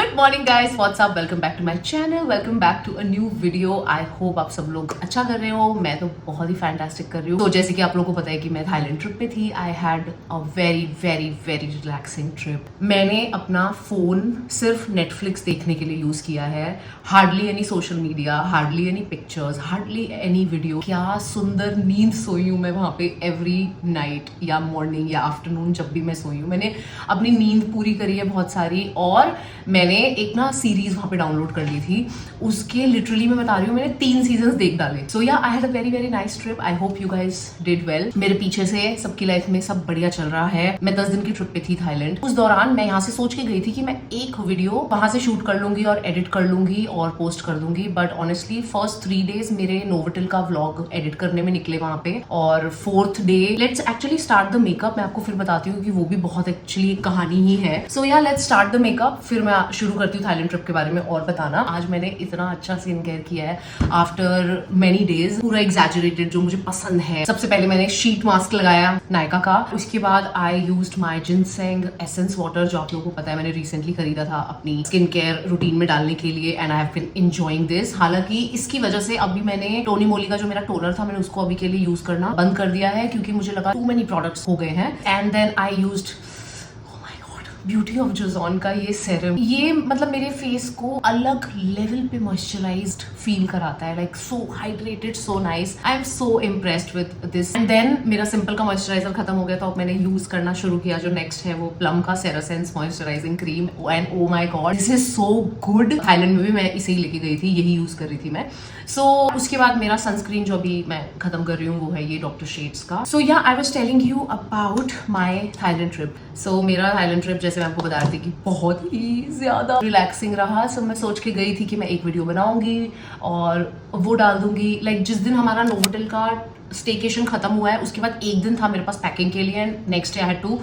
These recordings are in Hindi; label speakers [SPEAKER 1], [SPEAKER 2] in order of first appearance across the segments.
[SPEAKER 1] Good morning guys, what's up, welcome back to my channel, welcome back to a new video. I hope आप सब लोग अच्छा कर रहे हो। मैं तो बहुत ही फैंटास्टिक कर रही हूँ। तो जैसे कि आप लोगों को पता है कि मैं थाईलैंड ट्रिप पे थी। I had a very very very relaxing trip. मैंने अपना फोन सिर्फ नेटफ्लिक्स देखने के लिए यूज किया है। Hardly any social media, hardly any pictures, hardly any video. क्या सुंदर नींद सोई हूँ मैं वहां पे एवरी नाइट या मॉर्निंग या आफ्टरनून, जब भी मैं सोई हूँ मैंने अपनी नींद पूरी करी है बहुत सारी। और मैंने एक ना सीरीज वहां पे डाउनलोड कर ली थी, उसके लिटरली मैं बता रही हूँ मैंने 3 सीजन देख डाले। सो yeah I had a very very nice trip. I hope you guys did well. मेरे पीछे से सबकी लाइफ में सब बढ़िया चल रहा है। मैं 10 दिन की ट्रिप पे थी थाईलैंड। उस दौरान मैं यहाँ से सोच के गई थी कि मैं एक वीडियो वहां से शूट कर लूंगी और एडिट कर लूंगी और पोस्ट कर दूंगी। बट ऑनेस्टली फर्स्ट 3 डेज मेरे नोवोटेल का व्लॉग एडिट करने में निकले वहां पे। और 4th day let's actually start the makeup. मैं आपको फिर बताती हूँ कि वो भी बहुत एक्चुअली कहानी ही है। सो या लेट्स स्टार्ट द मेकअप, फिर मैं शुरू करती हूँ थाईलैंड ट्रिप के बारे में और बताना। आज मैंने इतना अच्छा स्किन केयर किया है आफ्टर मेनी डेज, पूरा एग्जैजरेटेड जो मुझे पसंद है। सबसे पहले मैंने शीट मास्क लगाया नायका का। उसके बाद I used my ginseng essence water, जो आप लोगों को पता है मैंने रिसेंटली खरीदा था अपनी स्किन केयर रूटीन में डालने के लिए। And I have been enjoying this. हालांकि इसकी वजह से अभी मैंने टोनी मोली का जो मेरा टोनर था मैंने उसको अभी के लिए यूज करना बंद कर दिया है, क्योंकि मुझे लगा टू मेनी प्रोडक्ट्स हो गए हैं। And then I used beauty of Joseon का ये सेरम। ये मतलब मेरे फेस को अलग लेवल पे मॉइस्चराइज्ड फील कराता है, like so hydrated, so nice. I am so impressed with this. And then मेरा सिंपल का मॉइस्चराइजर खत्म हो गया, तो अब मैंने यूज करना शुरू किया। जो नेक्स्ट है वो प्लम का सेरासेंस moisturising cream. And oh my god, this is so good. Thailand में भी मैं इसे ही लेके गई थी, यही यूज कर रही थी मैं। सो उसके बाद मेरा सनस्क्रीन जो अभी मैं खत्म कर रही हूँ वो है ये डॉक्टर शेड्स का। So yeah I was telling you about my Thailand trip. सो मेरा थाईलैंड ट्रिप जैसे मैं आपको बता रही थी कि बहुत ही ज्यादा रिलैक्सिंग रहा। सो मैं सोच के गई थी कि मैं एक वीडियो बनाऊंगी और वो डाल दूंगी। लाइक जिस दिन हमारा नोवोटेल का स्टेकेशन खत्म हुआ है उसके बाद एक दिन था मेरे पास पैकिंग के लिए। And next day I had to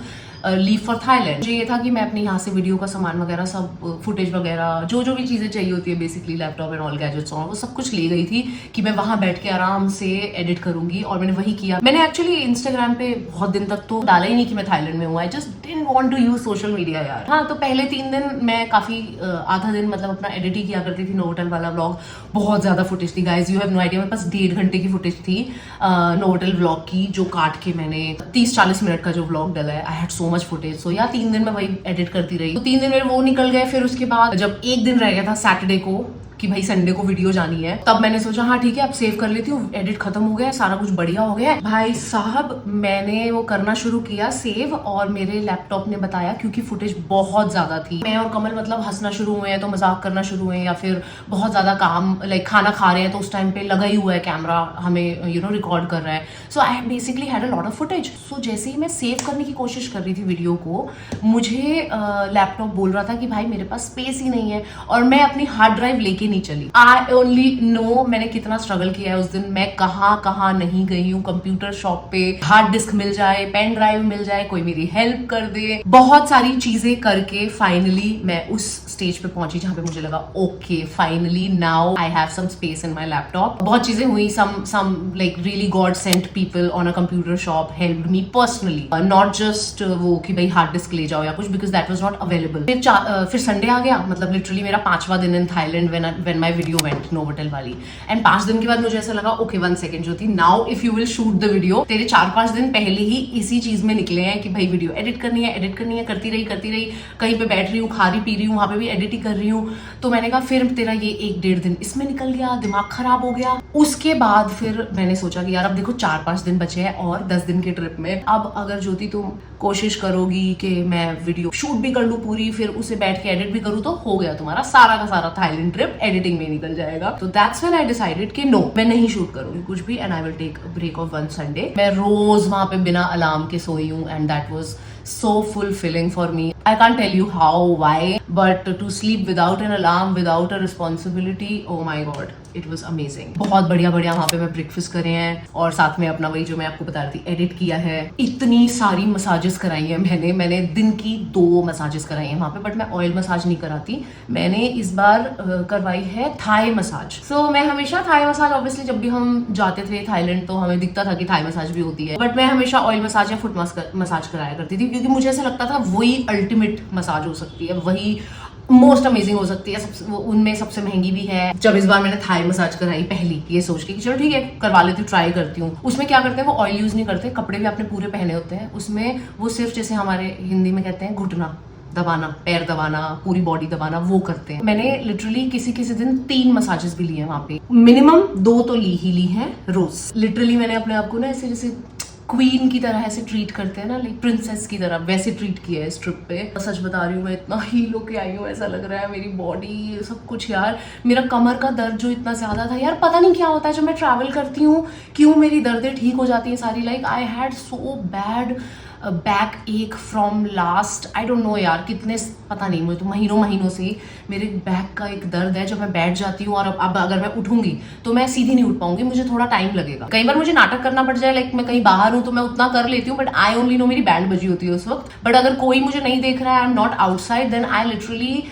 [SPEAKER 1] leave for Thailand. मुझे ये था कि मैं अपने यहाँ से वीडियो का सामान वगैरह सब फुटेज वगैरह जो भी चीजें चाहिए होती है basically laptop and all gadgets और वो सब कुछ ले गई थी कि मैं वहां बैठ के आराम से एडिट करूंगी। और मैंने वही किया। मैंने एक्चुअली इंस्टाग्राम पे बहुत दिन तक तो डाला ही नहीं कि मैं थाईलैंड में हूँ। I just didn't want to use social media यार। हाँ, तो पहले 3 दिन मैं काफी आधा दिन मतलब अपना एडिट ही किया करती थी नोवोटेल वाला व्लॉग। बहुत ज्यादा फुटेज थी guys, you have no idea. मेरे पास 1.5 घंटे की फुटेज थी नोवोटेल व्लॉग की, जो काट के मैंने 30-40 मिनट का जो व्लॉग डाला है। I had so much footage. So yeah 3 दिन मैं वही एडिट करती रही। तो 3 दिन मेरे वो निकल गए। फिर उसके बाद जब एक दिन रह गया था सैटरडे को कि भाई संडे को वीडियो जानी है, तब मैंने सोचा हाँ ठीक है अब सेव कर लेती हूँ। एडिट खत्म हो गया, सारा कुछ बढ़िया हो गया भाई साहब। मैंने वो करना शुरू किया सेव, और मेरे लैपटॉप ने बताया, क्योंकि फुटेज बहुत ज्यादा थी। मैं और कमल मतलब हंसना शुरू हुए हैं तो मजाक करना शुरू हुए, या फिर बहुत ज्यादा काम लाइक खाना खा रहे हैं तो उस टाइम पे लगा ही हुआ है कैमरा, हमें रिकॉर्ड कर रहा है। So I basically had a lot of footage. So जैसे ही मैं सेव करने की कोशिश कर रही थी वीडियो को, मुझे लैपटॉप बोल रहा था कि भाई मेरे पास स्पेस ही नहीं है, और मैं अपनी हार्ड ड्राइव लेके नहीं चली। आई ओनली नो मैंने कितना स्ट्रगल किया है उस दिन। मैं कहाँ नहीं गई हूँ। कंप्यूटर शॉप पे हार्ड डिस्क मिल जाए, पेन ड्राइव मिल जाए, कोई मेरी हेल्प कर दे, बहुत सारी चीजें करके फाइनली मैं उस स्टेज पे पहुंची जहां पे मुझे लगा okay finally now I have some space in my laptop. बहुत चीजें हुई, some like really god sent people on a computer shop helped me personally, not just वो कि भाई हार्ड डिस्क ले जाओ या कुछ, because that was not available. फिर संडे आ गया, मतलब लिटरली मेरा 5वां दिन in Thailand when my video went Novotel वाली। एंड 5 दिन के बाद मुझे ऐसा लगा okay 1 second Jyoti, now if you will shoot the video. तेरे 4-5 दिन पहले ही इसी चीज में निकले हैं कि भाई वीडियो एडिट करनी है, करती रही। कहीं पे बैठ रही हूँ, खा रही पी रही हूँ, वहां पे भी एडिट ही कर रही हूँ। तो मैंने कहा फिर तेरा ये 1-1.5 दिन इसमें निकल गया, दिमाग खराब हो गया। उसके बाद फिर मैंने सोचा कि यार अब देखो 4-5 दिन बचे हैं और 10 दिन के ट्रिप में। अब अगर ज्योति तुम कोशिश करोगी कि मैं वीडियो शूट भी कर लूं पूरी, फिर उसे बैठ के एडिट भी करूं, तो हो गया तुम्हारा सारा का सारा थाईलैंड ट्रिप एडिटिंग में निकल जाएगा। तो दैट्स व्हेन आई डिसाइडेड कि नो, मैं नहीं शूट करूंगी कुछ भी, and I will take a break off 1 Sunday. मैं रोज वहां पे बिना अलार्म के सोई हूँ, and that was so fulfilling for me. I can't tell you how, why, but to sleep without an alarm, without a responsibility, oh my god, it was amazing. बहुत बढ़िया वहाँ पे मैं ब्रेकफास्ट करे हैं, और साथ में अपना वही जो मैं आपको बता रही थी एडिट किया है। इतनी सारी मसाजेस कराई है मैंने दिन की 2 मसाजेस कराई है वहाँ पे, बट मैं ऑयल मसाज नहीं कराती। मैंने इस बार करवाई है थाई मसाज। सो मैं हमेशा थाई मसाज, ऑब्वियसली जब भी हम जाते थे थाईलैंड तो हमें दिखता था कि थाई मसाज भी होती है, बट मैं हमेशा ऑयल मसाज या फुट मसाज कराया करती थी, क्योंकि मुझे ऐसा लगता था वही अल्टीमेट मसाज हो सकती है, वही मोस्ट अमेजिंग हो सकती है, उनमें सबसे महंगी भी है। जब इस बार मैंने थाई मसाज कराई पहली, ये सोच के कि चलो ठीक है करवा लेती हूँ, ट्राई करती हूँ। उसमें क्या करते हैं, वो ऑयल यूज नहीं करते, कपड़े भी आपने पूरे पहने होते हैं, उसमें वो सिर्फ जैसे हमारे हिंदी में कहते हैं घुटना दबाना, पैर दबाना, पूरी बॉडी दबाना, वो करते हैं। मैंने लिटरली किसी किसी दिन 3 मसाजेस भी लिए हैं वहां पे, मिनिमम 2 तो ली हैं रोज। लिटरली मैंने अपने आप को ना ऐसे जैसे क्वीन की तरह ऐसे ट्रीट करते हैं ना, लाइक प्रिंसेस की तरह, वैसे ट्रीट किया है इस ट्रिप पे। सच बता रही हूँ, मैं इतना हील होके आई हूँ, ऐसा लग रहा है मेरी बॉडी सब कुछ। यार मेरा कमर का दर्द जो इतना ज्यादा था, यार पता नहीं क्या होता है जब मैं ट्रैवल करती हूँ, क्यों मेरी दर्दें ठीक हो जाती है सारी। Like I had so bad backache from last I don't know यार कितने, पता नहीं, मुझे तो महीनों से मेरे बैक का एक दर्द है। जब मैं बैठ जाती हूँ और अब अगर मैं उठूंगी तो मैं सीधी नहीं उठ पाऊंगी, मुझे थोड़ा टाइम लगेगा। कई बार मुझे नाटक करना पड़ जाए, लाइक मैं कहीं बाहर हूँ तो मैं उतना कर लेती हूँ, बट आई ओनली नो मेरी बैंड बजी होती है उस वक्त। बट अगर कोई मुझे नहीं देख रहा है, I am not outside, then I literally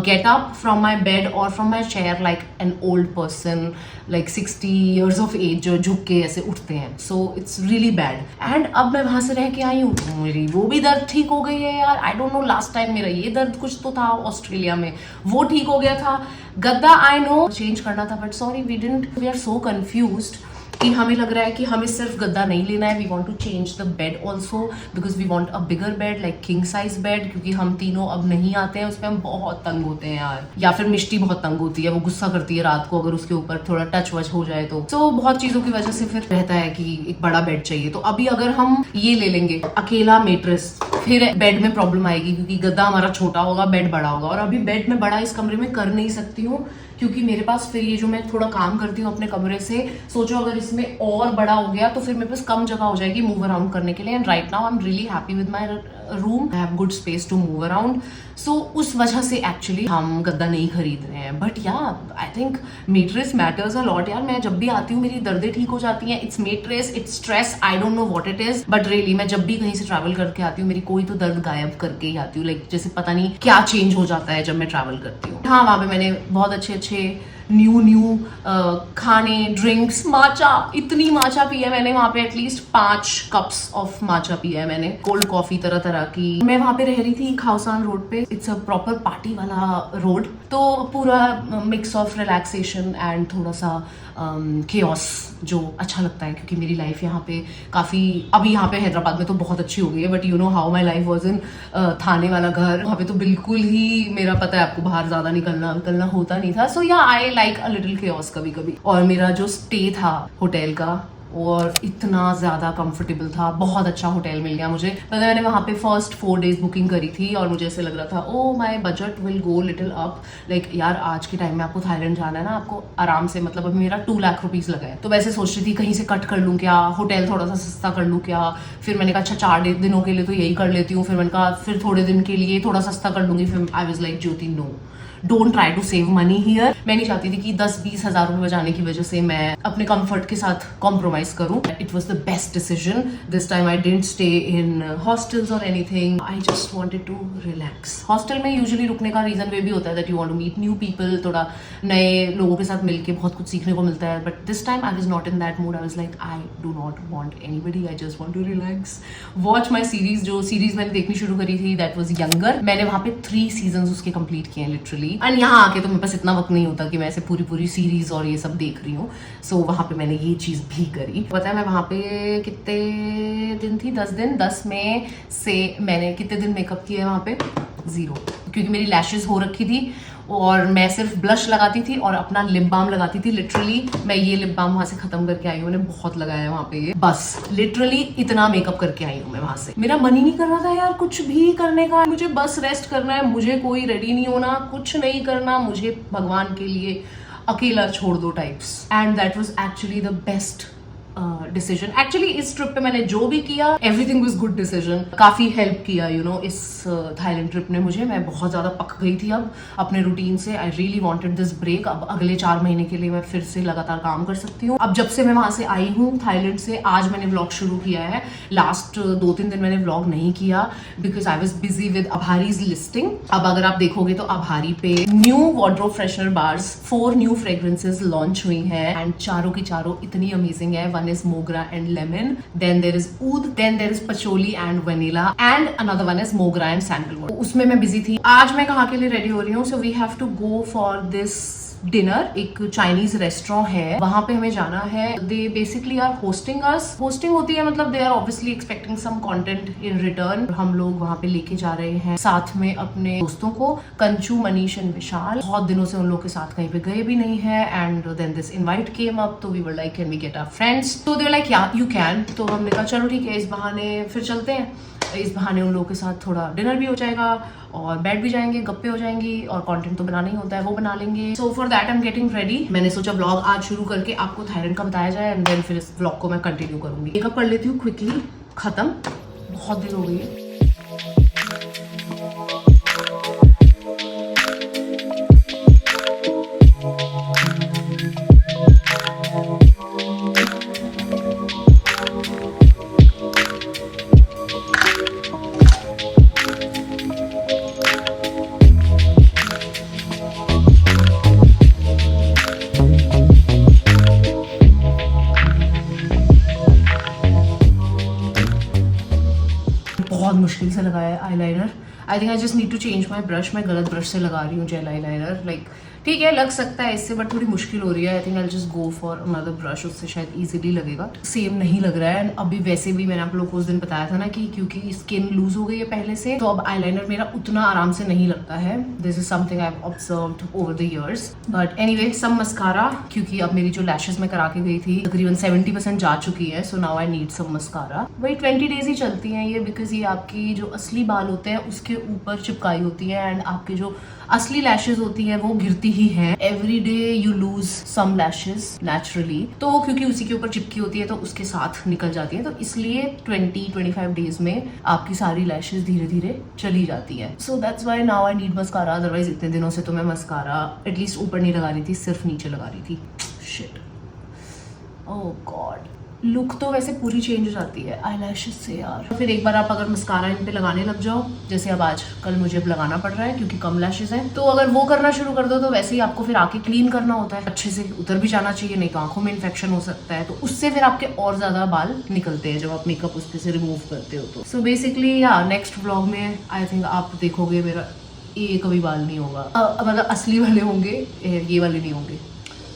[SPEAKER 1] get up from my bed or from my chair like an old person, like 60 years of age, जो झुक के ऐसे उठते हैं। So it's really bad. And अब मैं वहां से रह के आई हूँ, मेरी वो भी दर्द ठीक हो गई है यार। I don't know, last time मेरा ये दर्द कुछ तो था ऑस्ट्रेलिया में, वो ठीक हो गया था। गद्दा आई नो चेंज करना था, but sorry we didn't, we are so confused कि हमें लग रहा है कि हमें सिर्फ गद्दा नहीं लेना है, we want to change the bed also because we want a bigger bed, like king size bed, क्योंकि हम तीनों अब नहीं आते हैं उसमें, हम बहुत तंग होते हैं यार। या फिर मिष्टी बहुत तंग होती है, वो गुस्सा करती है रात को अगर उसके ऊपर थोड़ा टच वच हो जाए तो बहुत चीजों की वजह से फिर रहता है कि एक बड़ा बेड चाहिए। तो अभी अगर हम ये ले लेंगे अकेला मेट्रेस, फिर बेड में प्रॉब्लम आएगी क्योंकि गद्दा हमारा छोटा होगा, बेड बड़ा होगा, और अभी बेड में बड़ा इस कमरे में कर नहीं सकती हूँ क्योंकि मेरे पास फिर ये जो मैं थोड़ा काम करती हूँ अपने कमरे से, सोचो अगर इसमें और बड़ा हो गया तो फिर मेरे पास कम जगह हो जाएगी मूव अराउंड करने के लिए। And right now I am really happy with my room, I have good space to move around. So उस वजह से एक्चुअली हम गद्दा नहीं खरीद रहे हैं। बट या I think mattress matters a lot यार। मैं जब भी आती हूँ मेरी दर्दें ठीक हो जाती हैं। It's mattress, it's stress, I don't know what it is, but really मैं जब भी कहीं से ट्रैवल करके आती हूँ मेरी कोई तो दर्द गायब करके ही आती हूँ। लाइक जैसे पता नहीं क्या चेंज हो जाता है जब मैं ट्रैवल करती हूँ। हाँ, वहाँ पे मैंने बहुत अच्छे न्यू खाने, ड्रिंक्स, माचा, इतनी माचा पी है मैंने वहाँ पे, एटलीस्ट 5 कप्स ऑफ माचा पिया है मैंने, कोल्ड कॉफी तरह तरह की। मैं वहाँ पे रह रही थी खाउसान रोड पे, इट्स अ प्रॉपर पार्टी वाला रोड, तो पूरा मिक्स ऑफ रिलैक्सेशन एंड थोड़ा सा केओस जो अच्छा लगता है क्योंकि मेरी लाइफ यहाँ पे काफ़ी, अभी यहाँ पे हैदराबाद में तो बहुत अच्छी हो गई है, but you know how my life was in Thane वाला घर, वहाँ पे तो बिल्कुल ही मेरा पता है आपको, बाहर ज़्यादा निकलना होता नहीं था। सो yeah I like a little chaos कभी कभी। और मेरा जो स्टे था होटल का और इतना ज़्यादा कंफर्टेबल था, बहुत अच्छा होटल मिल गया मुझे। मतलब मैंने वहाँ पे फर्स्ट 4 डेज बुकिंग करी थी और मुझे ऐसे लग रहा था oh my budget will go little up, like यार आज के टाइम में आपको थाईलैंड जाना है ना, आपको आराम से, मतलब अभी मेरा 2 लाख रुपीज़ लगा है, तो वैसे सोच रही थी कहीं से कट कर लूँ क्या, होटल थोड़ा सा सस्ता कर लूँ क्या। फिर मैंने कहा अच्छा 4 दिनों के लिए तो यही कर लेती हूँ, फिर मैंने कहा फिर थोड़े दिन के लिए थोड़ा सस्ता कर लूँगी। फिर I was like Jyoti no, don't try to save money here. मैं नहीं चाहती थी कि 10-20 हज़ार रुपये बचाने की वजह से मैं अपने कंफर्ट के साथ कॉम्प्रोमाइज करूं। It was the best decision this time. I didn't stay in hostels और anything, I just wanted to relax. Hostel में यूजुअली रुकने का रीजन वे भी होता है that you want to meet new people, थोड़ा नए लोगों के साथ मिलके बहुत कुछ सीखने को मिलता है। But this time I was not in that mood, I was like I do not want anybody, I just want to relax, watch my series. जो सीरीज मैंने देखनी शुरू करी थी दैट वॉज यंगर, मैंने वहाँ पे 3 सीजन उसके कंप्लीट किए हैं लिटरली। एंड यहाँ आके तो मेरे पास इतना वक्त नहीं होता कि मैं ऐसे पूरी सीरीज और ये सब देख रही हूँ। सो वहाँ पे मैंने ये चीज़ भी करी। पता है मैं वहाँ पे कितने दिन थी, 10 दिन। 10 में से मैंने कितने दिन मेकअप किया है वहाँ पे, 0, क्योंकि मेरी लैशेज हो रखी थी और मैं सिर्फ ब्लश लगाती थी और अपना लिप बाम लगाती थी। लिटरली मैं ये लिप बाम वहां से खत्म करके आई हूँ, मैंने बहुत लगाया है वहां पे, बस लिटरली इतना मेकअप करके आई हूँ मैं वहां से। मेरा मन ही नहीं कर रहा था यार कुछ भी करने का, मुझे बस रेस्ट करना है, मुझे कोई रेडी नहीं होना, कुछ नहीं करना, मुझे भगवान के लिए अकेला छोड़ दो types. And that was actually the best decision. Actually इस ट्रिप पे मैंने जो भी किया एवरीथिंग वाज गुड डिसीजन, काफी हेल्प किया यू नो इस थाईलैंड ट्रिप ने मुझे। मैं बहुत ज्यादा पक गई थी अब अपने रूटीन से, I really wanted this break. अब अगले 4 महीने के लिए मैं फिर से लगातार काम कर सकती हूँ। अब जब से मैं वहां से आई हूँ थाईलैंड से, आज मैंने व्लॉग शुरू किया है। लास्ट 2-3 दिन मैंने व्लॉग नहीं किया because I was busy with Abhari's listing. अब अगर आप देखोगे तो अभारी पे new wardrobe freshener bars 4 new fragrances launch हुई है एंड चारों की चारों इतनी अमेजिंग है। One is mogra and lemon, then there is oud, then there is patchouli and vanilla, and another one is mogra and sandalwood. उसमें मैं busy थी. आज मैं कहाँ के लिए ready हो रही हूँ? So we have to go for this dinner. एक चाइनीज रेस्टोरेंट है, वहां पे हमें जाना है. They basically are hosting us. Hosting होती है मतलब they are obviously expecting some content in return. हम लोग वहां पे लेके जा रहे हैं साथ में अपने दोस्तों को, कंचू, मनीष एंड विशाल. बहुत दिनों से उन लोग के साथ कहीं पे गए भी नहीं है. And then this invite came up, तो we were like can we get our friends. तो they were like yeah you can. तो हमने कहा चलो ठीक है, इस बहाने फिर चलते हैं. इस बहाने उन लोगों के साथ थोड़ा डिनर भी हो जाएगा और बैठ भी जाएंगे, गप्पे हो जाएंगी, और कंटेंट तो बनाना ही होता है, वो बना लेंगे. So for that I am getting ready. मैंने सोचा व्लॉग आज शुरू करके आपको थाईलैंड का बताया जाए एंड देन फिर इस व्लॉग को मैं कंटिन्यू करूंगी. मेकअप कर लेती हूँ क्विकली, खत्म, बहुत देर हो गई है. बहुत मुश्किल से लगाया है eyeliner. I think I just need to change my brush. मैं गलत ब्रश से लगा रही हूँ जेल आईलाइनर. लाइक ठीक है, लग सकता है इससे, बट थोड़ी मुश्किल हो रही है. आई think I just go for another brush, उससे शायद इजीली लगेगा. सेम नहीं लग रहा है. एंड अभी वैसे भी मैंने आप लोगों को उस दिन बताया था ना कि क्योंकि स्किन लूज हो गई है पहले से, तो अब आईलाइनर मेरा उतना आराम से नहीं लगता है. This is something I have observed over the years. But anyway, some mascara, क्योंकि अब मेरी जो लैशेस मैं करा के गई थी तकरीबन 70% जा चुकी है. So now I need some mascara. वही 20 डेज ही चलती हैं ये, बिकॉज ये आपकी जो असली बाल होते हैं उसके ऊपर चिपकाई होती है, एंड आपके जो असली लैशेज होती है वो गिरती ही हैं. Every day you lose some lashes naturally, तो क्योंकि उसी के ऊपर चिपकी होती है तो उसके साथ निकल जाती है. तो इसलिए 20-25 डेज में आपकी सारी लैशेज धीरे धीरे चली जाती है. So that's why now I need mascara. Otherwise इतने दिनों से तो मैं मस्कारा एटलीस्ट ऊपर नहीं लगा रही थी, सिर्फ नीचे लगा रही थी. शिट, ओह गॉड. लुक तो वैसे पूरी चेंज हो जाती है आईलैशेस से यार. फिर एक बार आप अगर मस्कारा इन पे लगाने लग जाओ, जैसे अब आज कल मुझे अब लगाना पड़ रहा है क्योंकि कम लैशेस हैं, तो अगर वो करना शुरू कर दो तो वैसे ही आपको फिर आके क्लीन करना होता है, अच्छे से उतर भी जाना चाहिए, नहीं तो आंखों में इन्फेक्शन हो सकता है. तो उससे फिर आपके और ज्यादा बाल निकलते हैं जब आप मेकअप उसके से रिमूव करते हो. तो सो बेसिकली या नेक्स्ट व्लॉग में आई थिंक आप देखोगे मेरा ये कभी बाल नहीं होगा, मतलब असली वाले होंगे, ये वाले नहीं होंगे.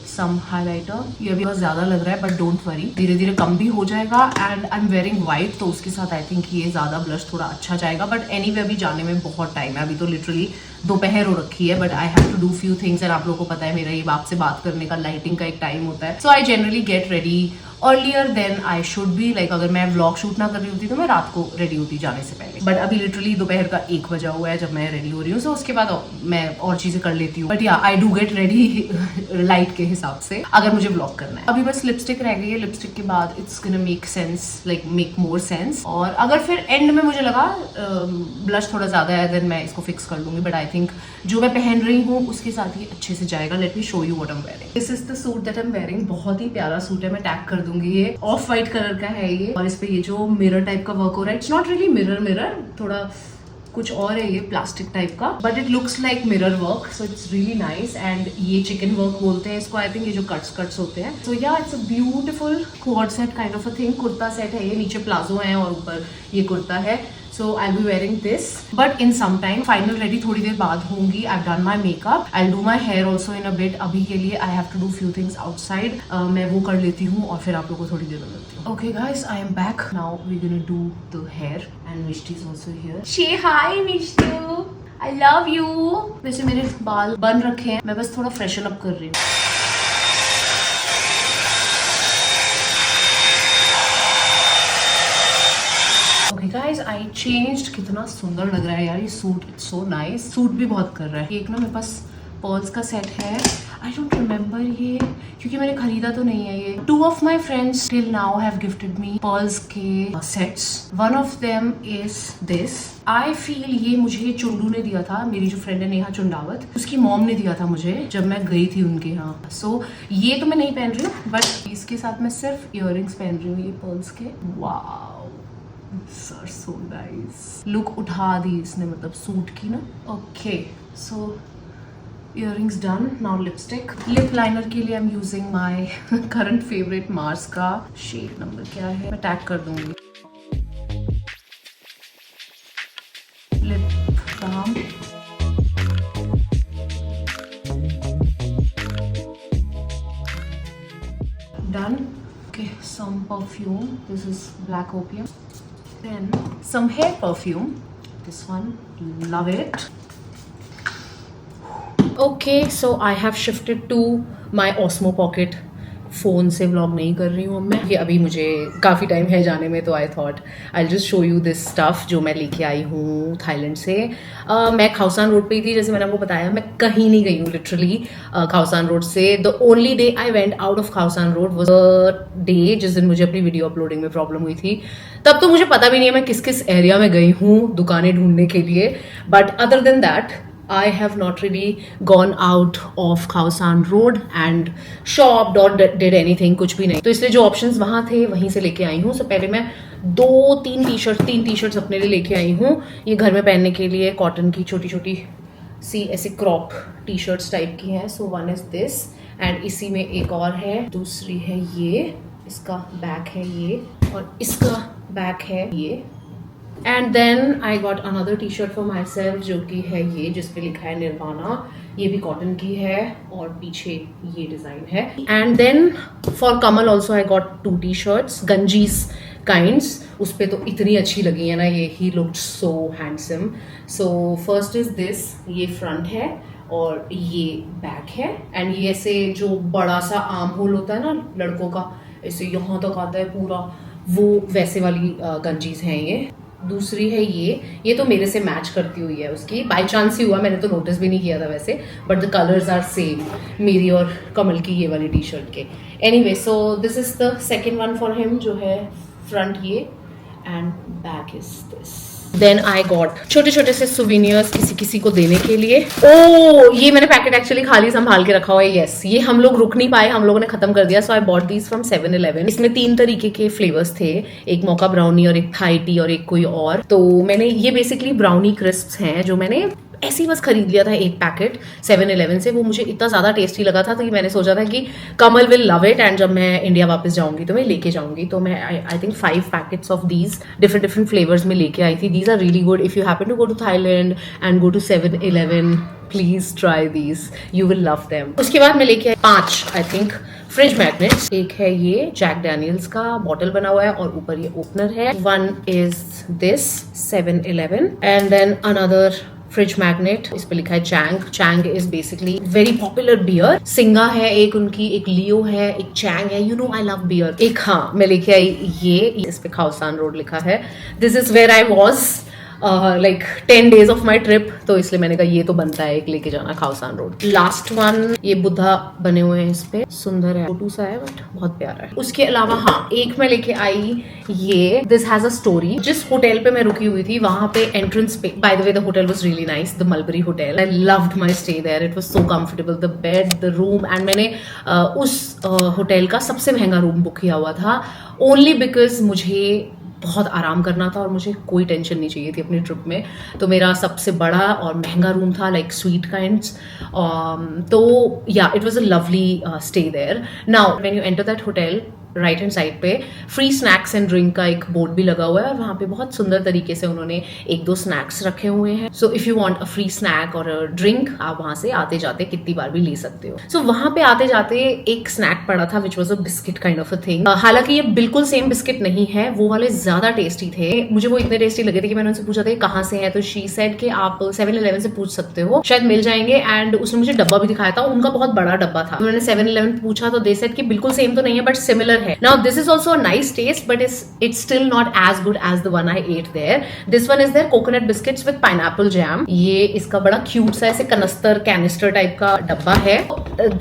[SPEAKER 1] सम हाइलाइटर, ये अभी बहुत ज्यादा लग रहा है बट डोंट वरी, धीरे धीरे कम भी हो जाएगा. And I am wearing white, तो उसके साथ आई थिंक ये ज्यादा ब्लश थोड़ा अच्छा जाएगा. बट एनीवे अभी जाने में बहुत टाइम है, अभी तो लिटरली दोपहर हो रखी है. But I have to do few things, and आप लोगों को पता है मेरा ये आपसे बात करने का, लाइटिंग का एक टाइम होता है. So I generally get ready earlier than I should be. Like अगर मैं व्लॉग शूट ना कर रही होती तो मैं रात को रेडी होती जाने से पहले, बट अभी लिटरली दोपहर का 1 बजा हुआ है जब मैं रेडी हो रही हूँ. सो उसके बाद मैं और चीजें कर लेती हूँ. बट या I do get ready light के हिसाब से अगर मुझे व्लॉग करना है. अभी बस लिपस्टिक रह गई है. लिपस्टिक के बाद it's gonna make sense, like make more sense. और अगर फिर एंड में मुझे लगा ब्लश थोड़ा ज्यादा है देन मैं इसको फिक्स कर लूंगी. बट आई थिंक जो मैं पहन रही हूँ उसके साथ ही अच्छे से जाएगा. Let me show you what I am wearing. This is the suit that I am wearing. बहुत ही प्यारा सूट है, मैं टैग कर दूंगी. ये ऑफ वाइट कलर का है ये, और इस पे ये जो मिरर टाइप का वर्क हो रहा है, इट्स नॉट रियली मिरर, थोड़ा कुछ और है ये, प्लास्टिक टाइप का, but it looks like mirror work. So it's really nice. And ये चिकन वर्क बोलते हैं इसको, आई थिंक ये जो कट्स होते हैं. So yeah it's a beautiful coat set kind of a thing. Kurta set है ये, नीचे प्लाजो है और ऊपर ये कुर्ता है. So I'll be wearing this, but in some time. Final ready थोड़ी देर बाद होंगी. I've done my makeup. I'll do my hair also in a bit. अभी के लिए I have to do few things outside. मैं वो कर लेती हूँ और फिर आप लोगों को थोड़ी देर में मिलती हूँ. Okay guys, I am back. Now we're gonna do the hair and Mishti is also here. Say hi Mishti. I love you. वैसे मेरे बाल बन रखे हैं, मैं बस थोड़ा freshen up कर रही हूँ. Okay guys, I changed. कितना सुंदर लग रहा है यार ये suit. It's so nice. Suit भी बहुत कर रहा है. एक ना मेरे पास पर्ल्स का सेट है. आई डोंट रिमेम्बर ये, क्योंकि मैंने खरीदा तो नहीं है ये. 2 of my friends till now have gifted me pearls के sets. One of them is this. I feel ये मुझे चुंडू ने दिया था, मेरी जो फ्रेंड है नेहा चुंडावत, उसकी मॉम ने दिया था मुझे जब मैं गई थी उनके यहाँ. सो ये तो मैं नहीं पहन रही हूँ, बट इसके साथ मैं सिर्फ इयररिंग्स पहन रही हूँ ये पर्ल्स के. Wow, so nice. लुक उठा दी इसने, मतलब सूट की ना. ओके, सो Earrings done. Now lipstick. Lip liner के लिए I'm using my current favorite Mars का shade number क्या है मैं टैग कर दूंगी. Lip balm. Done. Okay, some perfume. This is Black Opium. Then some hair perfume. This one, love it. Okay, so I have shifted to my Osmo Pocket. Phone से व्लॉग नहीं कर रही हूँ मैं, ये अभी मुझे काफ़ी टाइम है जाने में, तो I thought I just show you this stuff जो मैं लेके आई हूँ थाईलैंड से. मैं खाउसान रोड पे ही थी, जैसे मैंने आपको बताया मैं कहीं नहीं गई हूँ लिटरली खाउसान रोड से. The only day I went out of Khaosan road was day जिस दिन मुझे अपनी वीडियो अपलोडिंग में प्रॉब्लम हुई थी. तब तो मुझे पता भी नहीं है मैं किस किस एरिया में गई हूँ दुकानें ढूंढने के लिए, but other than that I have not really gone out of Khao San Road and shopped or did anything, कुछ भी नहीं. तो इसलिए जो options वहाँ थे वहीं से लेके आई हूँ. So पहले मैं तीन टी शर्ट्स अपने लिए लेके आई हूँ. ये घर में पहनने के लिए कॉटन की छोटी छोटी सी ऐसे क्रॉप टी शर्ट्स टाइप की हैं. So one is this and इसी में एक और है, दूसरी है ये, इसका बैक है ये और इसका बैक है ये. And then I got another T shirt for myself जो कि है ये, जिसपे लिखा है निर्वाणा. ये भी कॉटन की है और पीछे ये डिज़ाइन है. And then for Kamal also I got 2 T shirts गंजीज काइंड्स. उस पर तो इतनी अच्छी लगी है ना ये, he looked so handsome. So first is this, ये फ्रंट है और ये बैक है. एंड ये ऐसे जो बड़ा सा आर्म होल होता है ना लड़कों का, ऐसे यहाँ तक आता है पूरा, वो वैसे वाली गंजीज हैं ये. दूसरी है ये तो मेरे से मैच करती हुई है उसकी, बाय चांस ही हुआ, मैंने तो नोटिस भी नहीं किया था वैसे, but the colours are same मेरी और कमल की ये वाली टी शर्ट के. Anyway, so this is the second one for him जो है फ्रंट ये and back is this. Then I got छोटे छोटे से सुवीनियर्स किसी को देने के लिए. ये मैंने पैकेट एक्चुअली खाली संभाल के रखा हुआ है. यस, ये हम लोग रुक नहीं पाए, हम लोगों ने खत्म कर दिया. So I bought these from 7-Eleven. इसमें 3 तरीके के फ्लेवर्स थे, एक मोका ब्राउनी और एक थाई टी और एक कोई और. तो मैंने ये बेसिकली ब्राउनी क्रिस्प्स हैं जो मैंने ऐसे ही बस खरीद लिया था एक पैकेट 7-Eleven से. वो मुझे इतना ज़्यादा टेस्टी लगा था कि मैंने सोचा था कि कमल विल लव इट एंड जब मैं इंडिया वापस जाऊंगी तो मैं लेके जाऊंगी. तो मैं I think 5 packets of these different flavours में लेके आई थी. These are really good. If you happen to go to Thailand and go to 7-Eleven, please try these, you will love them. उसके बाद मैं लेके आई 5 आई थिंक फ्रिज मैग्नेट्स. एक है ये जैक डैनियल्स का बॉटल बना हुआ है और ऊपर ये ओपनर है. One is this 7-Eleven and then another fridge magnet. इस पे लिखा है Chang. Chang is basically very popular beer. Singha है एक उनकी, एक लियो है, एक चैंग है. You know I love beer. एक हाँ मैं लेके आई ये, इस पे खाउसान रोड लिखा है. This is where I was like 10 days of my trip, तो इसलिए मैंने कहा ये तो बनता है एक लेके जाना खाउसान रोड. लास्ट वन, ये बुद्धा बने हुए हैं, इस पे सुंदर है, छोटू सा है बट बहुत प्यारा है. उसके अलावा हाँ एक मैं लेके आई ये, दिस हैज अ स्टोरी. जिस होटल पे मैं रुकी हुई थी वहां पे एंट्रेंस पे, by the way the hotel was really nice, the Mulberry hotel. I loved my stay there. It was so comfortable, the bed, the room. And मैंने उस होटल का सबसे महंगा रूम बुक किया हुआ था ओनली बिकॉज मुझे बहुत आराम करना था और मुझे कोई टेंशन नहीं चाहिए थी अपनी ट्रिप में. तो मेरा सबसे बड़ा और महंगा रूम था, लाइक स्वीट काइंड्स. तो yeah it was a lovely stay there. Now when you enter that hotel, right hand side पे फ्री स्नैक्स एंड ड्रिंक का एक बोर्ड भी लगा हुआ है और वहाँ पे बहुत सुंदर तरीके से उन्होंने 1-2 स्नैक्स रखे हुए हैं. So if you want a free snack और अ ड्रिंक, आप वहाँ से आते जाते कितनी बार भी ले सकते हो. सो वहाँ पे आते जाते एक स्नैक पड़ा था which was a biscuit kind of a thing. हालांकि ये बिल्कुल सेम बिस्किट नहीं है, वो वाले ज्यादा टेस्टी थे. मुझे वो इतने टेस्टी लगे थे कि मैंने उनसे पूछा था कहाँ से है, तो शी सेड कि आप 7-Eleven से पूछ सकते हो, शायद मिल जाएंगे. एंड उसने मुझे डब्बा भी दिखाया था, उनका बहुत बड़ा डब्बा था. मैंने 7-Eleven पूछा तो दे सेड कि बिल्कुल सेम तो नहीं है बट सिमिलर है. Now this is also a nice taste, but it's still not as good as the one I ate there. This one is their coconut biscuits with pineapple jam. ये इसका बड़ा क्यूट सा ऐसे कनस्तर कैनिस्टर टाइप का डब्बा है.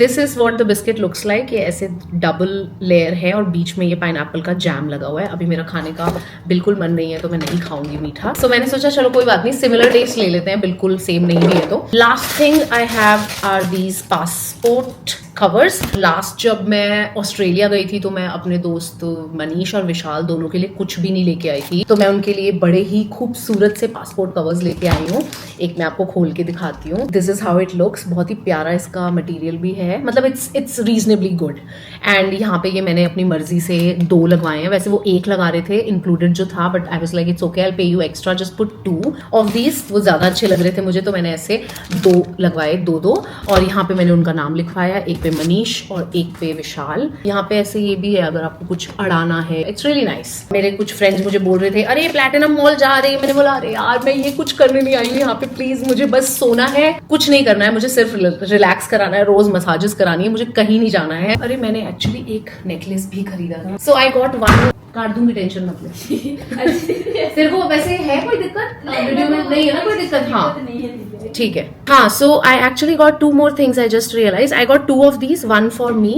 [SPEAKER 1] This is what the biscuit looks like. ये ऐसे डबल लेयर है और बीच में ये पाइनएप्पल का जैम लगा हुआ है. अभी मेरा खाने का बिल्कुल मन नहीं है तो मैं नहीं खाऊंगी मीठा. So मैंने सोचा चलो कोई बात नहीं, सिमिलर टेस्ट ले लेते हैं, बिल्कुल सेम नहीं भी है. तो last thing I have are these passport covers. Last जब मैं ऑस्ट्रेलिया गई थी तो मैं अपने दोस्त मनीष और विशाल दोनों के लिए कुछ भी नहीं लेके आई थी, तो मैं उनके लिए बड़े ही खूबसूरत से पासपोर्ट कवर्स लेके आई हूँ। एक मैं आपको खोल के दिखाती हूँ। This is how it looks. बहुत ही प्यारा इसका मटेरियल भी है, मतलब इट्स रीजनेबली गुड। एंड यहाँ पे ये मैंने अपनी मर्जी से 2 लगवाए हैं। वैसे वो 1 लगा रहे थे इंक्लूडेड जो था, but I was like it's okay, I will pay you extra, just put 2 of these. वो ज्यादा अच्छे लग रहे थे मुझे, तो मैंने ऐसे 2 लगवाए, 2 और यहाँ पे मैंने उनका नाम लिखवाया, एक पे मनीष और एक पे विशाल। यहाँ पे ऐसे ये भी है अगर आपको कुछ अड़ाना है। It's really nice. मेरे कुछ फ्रेंड्स मुझे बोल रहे थे अरे प्लैटिनम मॉल जा रहे हैं, मैंने बोला अरे यार मैं ये कुछ करने नहीं आई हूँ यहाँ पे, प्लीज मुझे बस सोना है, कुछ नहीं करना है, मुझे सिर्फ रिलैक्स कराना है, रोज मसाजेस करानी है, मुझे कहीं नहीं जाना है। अरे मैंने एक्चुअली एक नेकलेस भी खरीदा था, सो आई गॉट 1। काट दूंगी, टेंशन मत ले। तेरे को वैसे है कोई दिक्कत वीडियो में? नहीं है ना कोई दिक्कत? हाँ ठीक है। हाँ, so I actually got 2 more things. I just realized I got 2 of these, one for me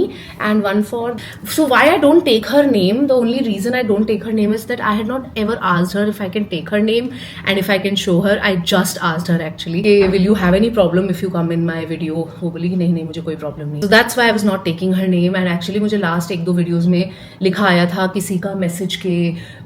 [SPEAKER 1] and one for. So why I don't take her name? The only reason I don't take her name is that I had not ever asked her if I can take her name and if I can show her. I just asked her actually, hey, will you have any problem if you come in my video? वो बोली कि नहीं मुझे कोई प्रॉब्लम नहीं। So that's why I was not taking her name. And actually मुझे लास्ट 1-2 वीडियोज में लिखा आया था किसी का मैसेज के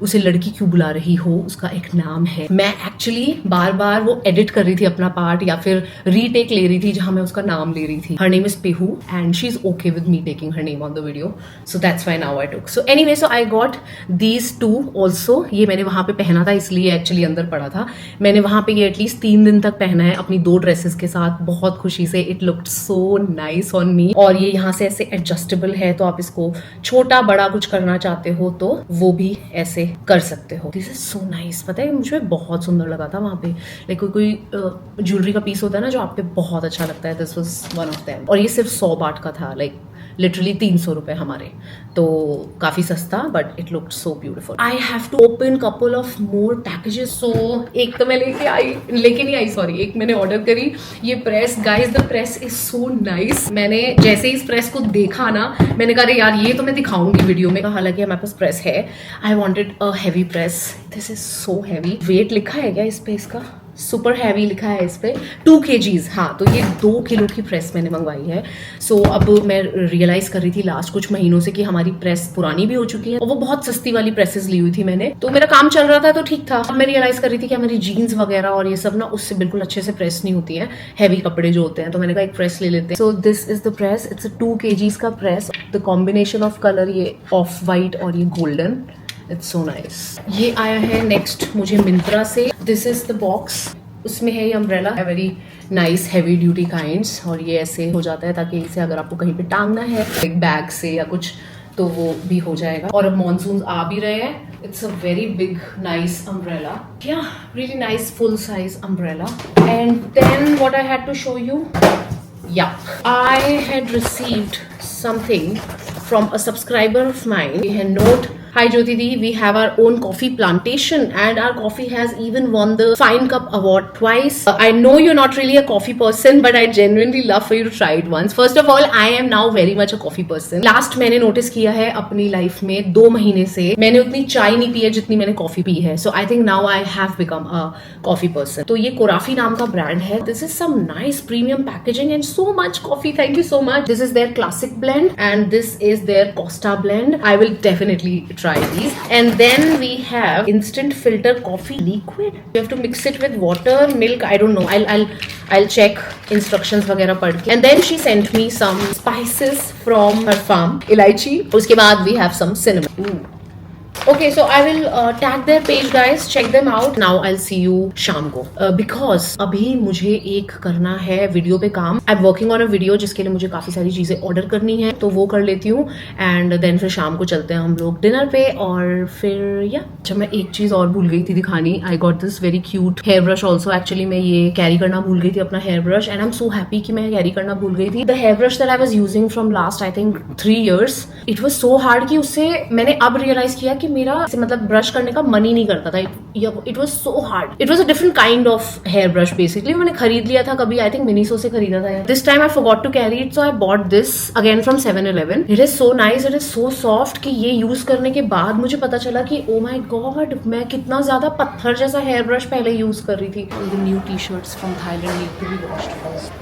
[SPEAKER 1] उसे लड़की क्यों बुला रही हो, उसका एक नाम है। मैं एक्चुअली बार बार वो एडिट कर रही थी अपना पार्ट या फिर रीटेक ले रही थी जहां मैं उसका नाम ले रही थी। Her name is Peehu and she is okay with me taking her name on the video, so that's why now I took. So anyway, so I got these 2 also. ये मैंने वहां पे पहना था इसलिए एक्चुअली अंदर पड़ा था। मैंने वहां पे ये एटलीस्ट 3 दिन तक पहना है अपनी 2 ड्रेसेस के साथ, बहुत खुशी से। It looked so nice on me. और ये यहाँ से ऐसे एडजस्टेबल है, तो आप इसको छोटा बड़ा कुछ करना चाहते हो तो वो भी ऐसे कर सकते हो। This is so nice. पता है मुझे बहुत सुंदर लगा था वहां पे, लाइक कोई ज्वेलरी का पीस होता है ना जो आप पे बहुत अच्छा लगता है, this was one of them. और ये सिर्फ 100 बाट का था, लाइक लिटरली 300 रुपए हमारे, तो काफी सस्ता, but it looked so beautiful. I have to open couple of more packages. So एक तो मैं लेके नहीं आई सॉरी, एक मैंने ऑर्डर करी ये press. Guys the press is so nice. मैंने जैसे ही इस प्रेस को देखा ना, मैंने कहा यार ये तो मैं दिखाऊंगी वीडियो में, हालांकि हमारे पास प्रेस है। I wanted a heavy press. This is so heavy. Weight लिखा है क्या इस पे? इसका सुपर हैवी लिखा है इस पे, 2 kgs। हाँ, तो ये 2 किलो की प्रेस मैंने मंगवाई है। सो अब मैं रियलाइज कर रही थी लास्ट कुछ महीनों से कि हमारी प्रेस पुरानी भी हो चुकी है और वो बहुत सस्ती वाली प्रेसेस ली हुई थी मैंने, तो मेरा काम चल रहा था तो ठीक था। अब मैं रियलाइज कर रही थी कि हमारी जीन्स वगैरह और ये सब ना उससे बिल्कुल अच्छे से प्रेस नहीं होती है, हैवी कपड़े जो होते हैं, तो मैंने कहा एक प्रेस ले लेते हैं। सो this is the press. It's 2 kgs का press. The combination of colour ये ऑफ वाइट और ये गोल्डन, इट्स सो नाइस। ये आया है नेक्स्ट मुझे मिंत्रा से। This is the box. उसमें है ये umbrella, very nice heavy duty kinds, और ये ऐसे हो जाता है ताकि इसे अगर आपको कहीं पे टांगना है एक बैग से या कुछ तो वो भी हो जाएगा। और अब मॉनसून आ भी रहे हैं। It's a very big nice umbrella, या really nice full size umbrella. And then what I had to show you, या I had received something from a subscriber of mine. We had note, hi Jyoti Di, we have our own coffee plantation and our coffee has even won the Fine Cup award twice. I know you're not really a coffee person, but I genuinely love for you to try it once. First of all, I am now very much a coffee person. Last मैंने notice किया है अपनी life में 2 महीने से मैंने उतनी चाय नहीं पी है जितनी मैंने कॉफी पी है. So I think now I have become a coffee person. तो ये कोराफी नाम का brand है. This is some nice premium packaging and so much coffee. Thank you so much. This is their classic blend and this is their Costa blend. I will definitely try these. And then we have instant filter coffee liquid. You have to mix it with water, milk. I don't know. I'll check instructions वगैरह पढ़ के. And then she sent me some spices from her farm. Elaichi. उसके बाद we have some cinnamon. Okay, so I will tag their page, guys. Check them out. Now I'll see you शाम को. Because अभी मुझे एक करना है वीडियो पे काम. I'm working on a video जिसके लिए मुझे काफी सारी चीजें ऑर्डर करनी है, तो वो कर लेती हूँ. एंड देन फिर शाम को चलते हैं हम लोग डिनर पे. और फिर या अच्छा, मैं एक चीज और भूल गई थी दिखानी. I got this very cute hair brush also. Actually मैं ये कैरी करना भूल गई थी अपना hair brush, and I'm so happy कि मैं कैरी करना भूल गई थी. The hair brush that I was using from last I think 3 years. It was so hard कि उससे मैंने अब रियलाइज किया कि मेरा मतलब ब्रश करने का मन ही नहीं करता था. It was so hard. It was a different kind of hair brush basically. मैंने खरीद लिया था कभी, आई थिंक मिनीसो से खरीदा था. This time I forgot to carry it, so I bought this again from 7-Eleven. It is so nice, it is so soft कि ये यूज करने के बाद मुझे पता चला कि ओ माई गॉड, मैं कितना ज्यादा पत्थर जैसा हेयर ब्रश पहले यूज कर रही थी. The new T shirts from Thailand need to be washed first.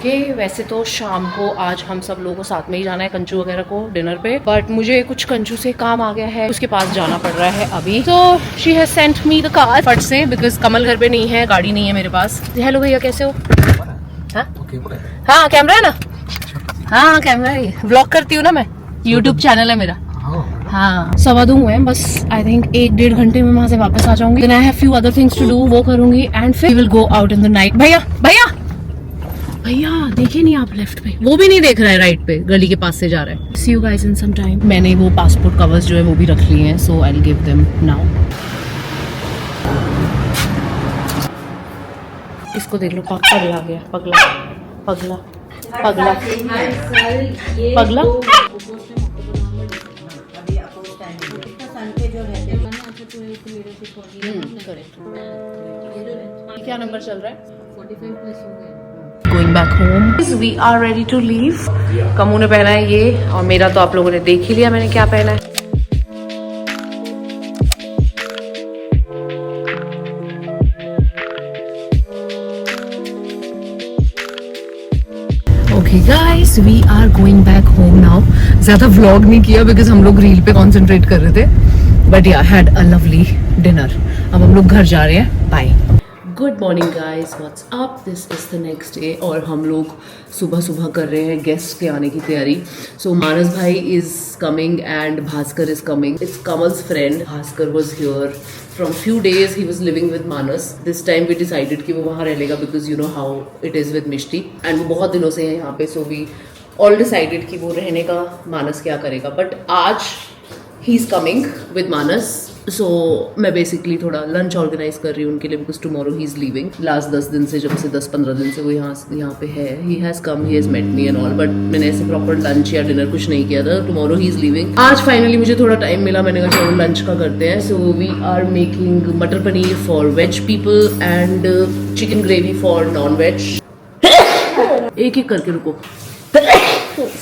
[SPEAKER 1] Okay वैसे तो शाम को आज हम सब लोगों को साथ में ही जाना है कंचू वगैरह को डिनर पे, बट मुझे कुछ कंचू से काम आ गया है, उसके पास जाना पड़ रहा है अभी। तो she has sent me the car फट से, बिकॉज कमल घर पे नहीं है, गाड़ी नहीं है मेरे पास। हेलो भैया, कैसे हो? हाँ कैमरा है ना? हाँ कैमरा है, व्लॉग करती हूँ ना मैं, यूट्यूब चैनल है मेरा। हाँ 2:15 हुए हैं बस, आई थिंक 1-1.5 घंटे में वहाँ से वापस आ जाऊंगी। Then I have few other things to do, वो करूंगी एंड फिर will go out in the night. भैया भैया भैया देखिए नहीं आप लेफ्ट पे, वो भी नहीं देख रहा है, राइट पे गली के पास से जा रहा है। See you guys in some time. मैंने वो पासपोर्ट कवर्स जो है वो भी रख लिए हैं, so I will give them now. इसको देख लो, पगला गया, पगला पगला पगला पगला। क्या नंबर चल रहा है? 45+ हो गया। Going back home. We are ready to leave. कमू ने पहना है ये, और मेरा तो आप लोगों ने देख ही लिया मैंने क्या पहना है। Okay guys, we are going back home now. ज़्यादा vlog नहीं किया बिकॉज हम लोग रील पे कॉन्सेंट्रेट कर रहे थे, बट या हैड अ लवली डिनर। अब हम लोग घर जा रहे हैं, bye. Good morning guys, what's up? This is the next day और हम लोग सुबह सुबह कर रहे हैं गेस्ट के आने की तैयारी। सो मानस भाई is coming and Bhaskar is coming. It's Kamal's friend. Bhaskar was here from few days, he was living with Manas. This time we decided कि वो वहाँ रह लेगा because you know how it is with Mishti, and वो बहुत दिनों से है यहाँ पे। सो वी ऑल डिसाइडेड कि वो रहने का मानस क्या करेगा, बट आज ही इज़ कमिंग विद मानस। सो मैं बेसिकली थोड़ा लंच ऑर्गेनाइज कर रही हूँ उनके लिए because tomorrow he is leaving. Last 10 दिन से, जब से 10-15 दिन से वो यहाँ पे है, he has come, he has met me and all, but मैंने ऐसे प्रॉपर लंच या डिनर कुछ नहीं किया था। Tomorrow he is leaving. आज फाइनली मुझे थोड़ा टाइम मिला, मैंने कहा चलो लंच का करते हैं। So we are making matar paneer for veg people and chicken gravy for non veg. एक एक करके रुको,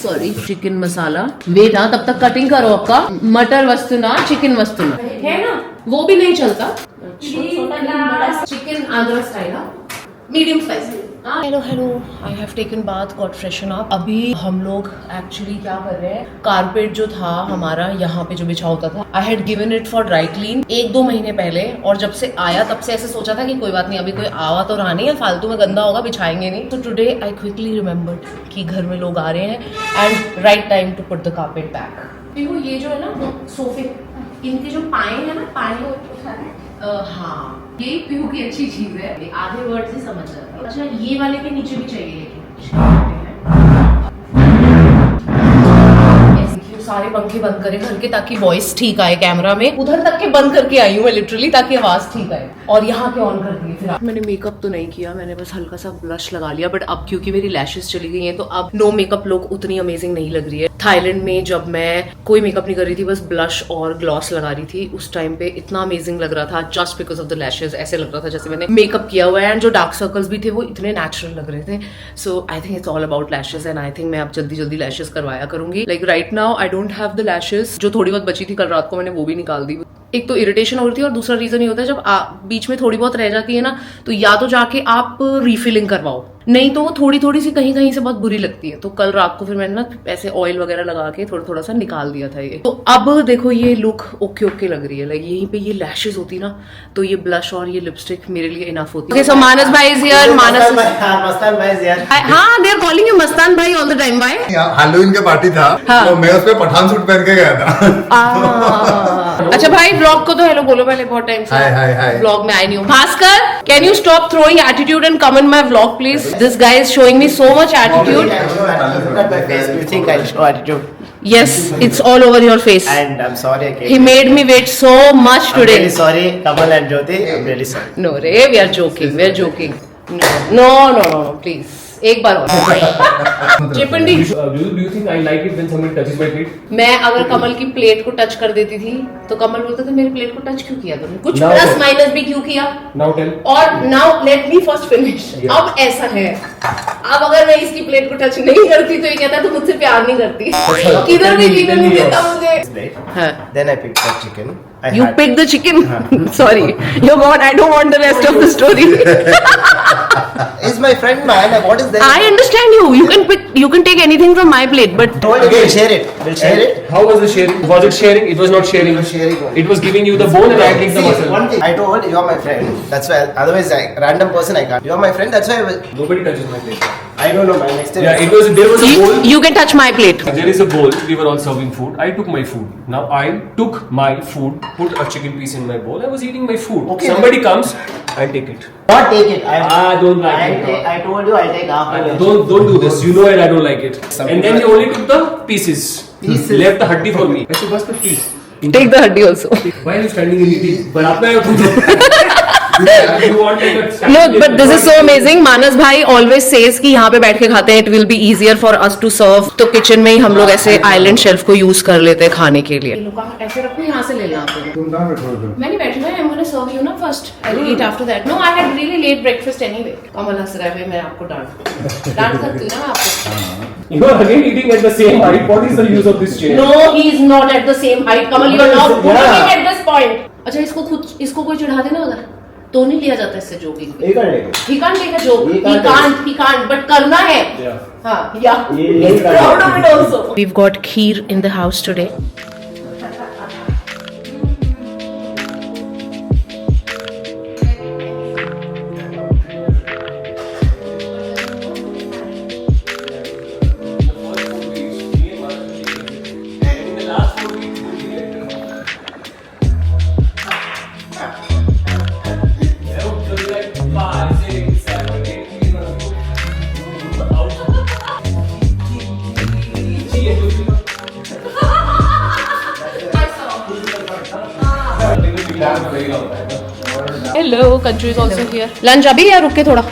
[SPEAKER 1] सॉरी। चिकन मसाला, वेट हाँ, तब तक कटिंग करो आपका। मटर वस्तु ना, चिकन वस्तु ना, है ना, वो भी नहीं चलता। Chicken Andhra style, medium spicy. Hello hello, I have taken bath, got freshen up. अभी हम लोग एक्चुअली क्या कर रहे हैं, कारपेट जो था हमारा यहाँ पे जो बिछा होता था, I had given it for dry clean 1-2 महीने पहले, और जब से आया तब से ऐसे सोचा था कि कोई बात नहीं, अभी कोई आवा तो रहा नहीं है, फालतू में गंदा होगा, बिछाएंगे नहीं। तो टुडे आई क्विकली रिमेम्बर्ड कि घर में लोग आ रहे हैं and right time to put the carpet back. देखो ये जो है ना सोफे, इनके जो पाए है ना, पाए हाँ, ये पीहू की अच्छी चीज है, आधे वर्ड से समझ जाता है। अच्छा ये वाले के नीचे भी चाहिए, लेकिन सारे पंखे बंद करें घर के ताकि वॉइस ठीक आए कैमरा में। उधर तक के बंद करके आई हूँ मैं लिटरली, ताकि आवाज ठीक आए। और यहाँ के ऑन कर दिए। फिर मैंने मेकअप तो नहीं किया, मैंने बस हल्का सा ब्लश लगा लिया, बट अब क्योंकि मेरी लैशेस चली गई हैं तो अब नो मेकअप लुक उतनी अमेजिंग नहीं लग रही है। थाईलैंड में जब मैं कोई मेकअप नहीं कर रही थी, बस ब्लश और ग्लॉस लगा रही थी, उस टाइम पे इतना अमेजिंग लग रहा था just because of the lashes. ऐसे लग रहा था जैसे मैंने मेकअप किया हुआ है, एंड जो डार्क सर्कल्स भी थे वो इतने नेचुरल लग रहे थे। So I think it's all about lashes, and I think मैं अब जल्दी जल्दी लैशेस करवाया करूंगी। Like right now I don't have the lashes. जो थोड़ी बहुत बची थी कल रात को मैंने वो भी निकाल दी। एक तो इरिटेशन हो रही थी, और दूसरा रीजन ये होता है जब बीच में थोड़ी बहुत रह जाती है ना, तो या तो जाके आप रिफिलिंग करवाओ, नहीं तो वो थोड़ी थोड़ी सी कहीं कहीं से बहुत बुरी लगती है। तो कल रात को फिर मैंने ना ऐसे ऑयल वगैरह लगा के थोड़ा थोड़ा सा निकाल दिया था ये। तो अब देखो ये लुक ओके ओके लग रही है। लाइक यहीं पे ये लैशेस होती ना, तो ये ब्लश और ये लिपस्टिक मेरे लिए इनफ होती है। सो मानस भाई इज हियर, मानस
[SPEAKER 2] मस्तान भाई इज हियर।
[SPEAKER 1] हां, they are calling you Mastan भाई all the time. Why?
[SPEAKER 2] Halloween का पार्टी था, तो मैं उसमें पठान सूट पहन के गया था।
[SPEAKER 1] अच्छा भाई, ब्लॉग को तो हेलो बोलो पहले, बहुत टाइम से
[SPEAKER 2] हाय
[SPEAKER 1] ब्लॉग में आई नहीं हूं। Bhaskar, can you stop throwing attitude and come in my vlog please? This guy is showing me so much attitude.
[SPEAKER 2] You think I show attitude?
[SPEAKER 1] Yes, it's all over your face.
[SPEAKER 2] And I'm sorry again.
[SPEAKER 1] He made me wait so much today.
[SPEAKER 2] I'm really sorry, Kamal and Jyoti. I'm really sorry.
[SPEAKER 1] No, Ray, we are joking. We are joking. No, please. एक बार और। चिपंडी।
[SPEAKER 3] Do you think I like it when someone touches my plate?
[SPEAKER 1] मैं अगर कमल की प्लेट को टच कर देती थी तो कमल बोलता था मेरी प्लेट को टच क्यों किया तुमने, कुछ
[SPEAKER 3] Now
[SPEAKER 1] प्लस
[SPEAKER 3] tell.
[SPEAKER 1] माइनस भी क्यों किया।
[SPEAKER 3] Now tell.
[SPEAKER 1] और now let me first finish.
[SPEAKER 3] Yeah.
[SPEAKER 1] अब ऐसा है, अब अगर मैं इसकी प्लेट को टच नहीं करती तो ये कहता तो मुझसे प्यार नहीं करती, किधर भी लीने नहीं देता मुझे। हाँ।
[SPEAKER 2] Then I picked the chicken.
[SPEAKER 1] You picked the chicken? Sorry. You're gone. I don't want the rest of the story.
[SPEAKER 2] It's
[SPEAKER 4] my friend, man. What is that?
[SPEAKER 1] I understand you. You can take anything from my plate, but
[SPEAKER 4] Told you we'll share it. We'll share it.
[SPEAKER 3] How was the sharing? Was it sharing? It was not sharing.
[SPEAKER 4] It was sharing only.
[SPEAKER 3] It was giving you the bone and I take the
[SPEAKER 4] See,
[SPEAKER 3] muscle.
[SPEAKER 4] one thing. I told you are my friend. That's why. Otherwise, random person I can't. You are my friend. That's why.
[SPEAKER 3] Nobody touches my plate.
[SPEAKER 4] I don't know, man. Next time.
[SPEAKER 3] Yeah, there was a bowl.
[SPEAKER 1] you can touch my plate.
[SPEAKER 3] There is a bowl. We were all serving food. I took my food. Now I took my food, put a chicken piece in my bowl. I was eating my food.
[SPEAKER 4] Okay,
[SPEAKER 3] Somebody comes, I'll take it.
[SPEAKER 4] Not take it.
[SPEAKER 3] I don't like it.
[SPEAKER 4] I told you I'll take half.
[SPEAKER 3] Don't do this. You know it. I don't like it. And then you only took the pieces. Left the haddi for me. I said, bas please.
[SPEAKER 1] Take the haddi also.
[SPEAKER 3] Why are you standing in eating? But you want like a
[SPEAKER 1] No, but this is so amazing. मानस भाई always says कि यहाँ पे बैठ के खाते हैं. It will be easier for us to serve. तो kitchen में ही हम लोग ऐसे island shelf को use कर लेते हैं खाने के लिए. ऐसे रखो, यहाँ से ले लेना आप.
[SPEAKER 2] तुम कहाँ बैठो इधर?
[SPEAKER 1] मैं नहीं बैठी ना. I'm gonna serve you ना first. I'll eat after that. No, I had really late breakfast anyway. कमल हंस रहा है. मैं आपको डांट सकती हूँ ना आपको.
[SPEAKER 3] You are again eating at the same height. What is the use of this chair?
[SPEAKER 1] No, he is not at the same height. Kamal, you are now putting him at this point. अच्छा इसको कोई चढ़ा देना उधर. तो नहीं लिया जाता इससे jogging. He can't take a joke. He can't. But करना है.
[SPEAKER 3] Yeah.
[SPEAKER 1] हाँ, yeah. He's proud of it also. We've got kheer in the house today. Hello, Kanchu is also here. Lunch अभी या रुक के थोड़ा?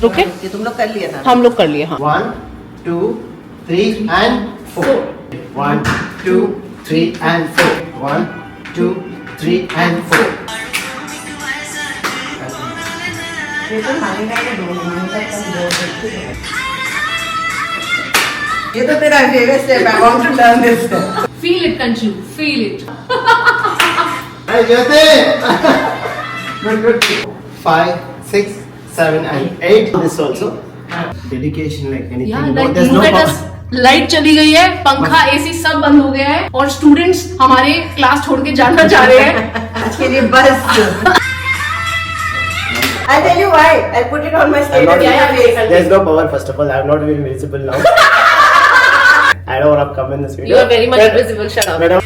[SPEAKER 1] रुक के?
[SPEAKER 5] ये तुम लोग कर लिया था.
[SPEAKER 1] हम लोग कर लिए हाँ.
[SPEAKER 4] 1, 2, 3 and 4. 1, 2, 3 and 4. 1, 2, 3 and 4.
[SPEAKER 5] ये तो तेरा फेवरेट स्टेप है. I want to learn this step.
[SPEAKER 1] Feel it, Kanchu. Feel it.
[SPEAKER 4] Hey, Jyoti! Good. 5, 6, 7 and 8. This also. Dedication like anything.
[SPEAKER 1] Yeah,
[SPEAKER 4] No,
[SPEAKER 1] like
[SPEAKER 4] there's
[SPEAKER 1] look
[SPEAKER 4] no
[SPEAKER 1] at us. Light चली गई है, पंखा एसी सब बंद हो गया है और स्टूडेंट्स हमारे क्लास छोड़ के जाना चाह रहे हैं.
[SPEAKER 5] आज के लिए बस. I'll tell you why. I'll put it on my
[SPEAKER 4] I'm
[SPEAKER 5] status.
[SPEAKER 4] not,
[SPEAKER 5] Yeah.
[SPEAKER 4] there's no power first of all. I'm not even visible now. I don't want to come in this video.
[SPEAKER 1] You are very much visible. Shut up.
[SPEAKER 4] Madam.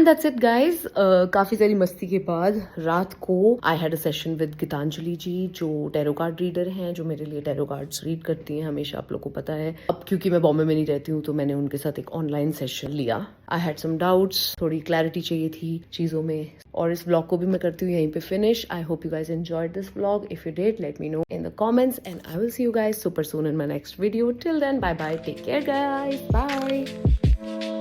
[SPEAKER 1] That's it guys. काफी सारी मस्ती के बाद रात को I had a session with Geetanjali जी जो टैरो कार्ड रीडर हैं, जो मेरे लिए टैरो कार्ड्स रीड करती हैं हमेशा, आप लोग को पता है. अब क्योंकि मैं बॉम्बे में नहीं रहती हूँ तो मैंने उनके साथ एक ऑनलाइन सेशन लिया. I had some doubts, थोड़ी क्लैरिटी चाहिए थी चीज़ों में, और इस व्लॉग को भी मैं करती हूँ यहीं पे finish. I hope you guys enjoyed this vlog. If you did, let me know in the comments and I will see you guys super soon in my next video. Till then, bye bye, take care guys, bye.